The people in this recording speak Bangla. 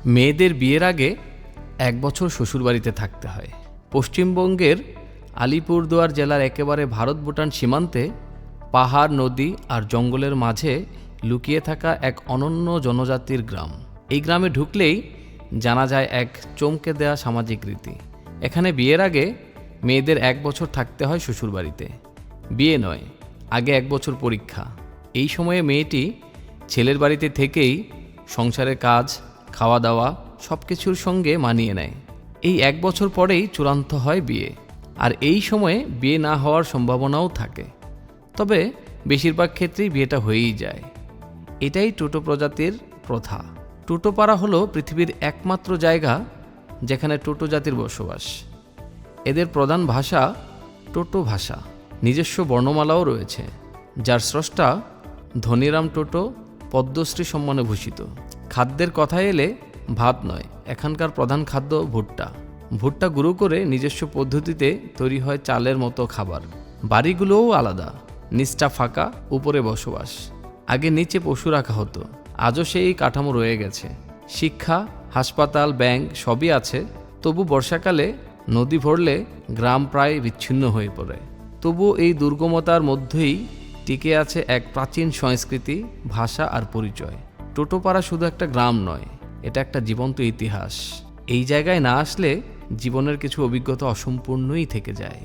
মেয়েদের বিয়ের আগে 1 বছর শ্বশুরবাড়িতে থাকতে হয়। পশ্চিমবঙ্গের আলিপুরদুয়ার জেলার একেবারে ভারত ভুটান সীমান্তে পাহাড়, নদী আর জঙ্গলের মাঝে লুকিয়ে থাকা এক অনন্য জনজাতির গ্রাম। এই গ্রামে ঢুকলেই জানা যায় এক চমকে দেয়া সামাজিক রীতি। এখানে বিয়ের আগে মেয়েদের 1 বছর থাকতে হয় শ্বশুরবাড়িতে। বিয়ে নয়, আগে 1 বছর পরীক্ষা। এই সময়ে মেয়েটি ছেলের বাড়িতে থেকেই সংসারের কাজ, খাওয়া দাওয়া সব কিছুর সঙ্গে মানিয়ে নেয়। এই 1 বছর পরেই চূড়ান্ত হয় বিয়ে। আর এই সময়ে বিয়ে না হওয়ার সম্ভাবনাও থাকে, তবে বেশিরভাগ ক্ষেত্রেই বিয়েটা হয়েই যায়। এটাই টোটো প্রজাতির প্রথা। টোটোপাড়া হলো পৃথিবীর একমাত্র জায়গা যেখানে টোটো জাতির বসবাস। এদের প্রধান ভাষা টোটো ভাষা। নিজস্ব বর্ণমালাও রয়েছে, যার স্রষ্টা ধনীরাম টোটো পদ্মশ্রী সম্মানে ভূষিত। খাদ্যের কথা এলে ভাত নয়, এখানকার প্রধান খাদ্য ভুট্টা। ভুট্টা গুঁড়ো করে নিজস্ব পদ্ধতিতে তৈরি হয় চালের মতো খাবার। বাড়িগুলোও আলাদা, নিচটা ফাঁকা, উপরে বসবাস। আগে নিচে পশু রাখা হতো, আজও সেই কাঠামো রয়ে গেছে। শিক্ষা, হাসপাতাল, ব্যাংক সবই আছে। তবু বর্ষাকালে নদী ভরলে গ্রাম প্রায় বিচ্ছিন্ন হয়ে পড়ে। তবু এই দুর্গমতার মধ্যেই টিকে আছে এক প্রাচীন সংস্কৃতি, ভাষা আর পরিচয়। টোটোপাড়া শুধু একটা গ্রাম নয়, এটা একটা জীবন্ত ইতিহাস। এই জায়গায় না আসলে জীবনের কিছু অভিজ্ঞতা অসম্পূর্ণই থেকে যায়।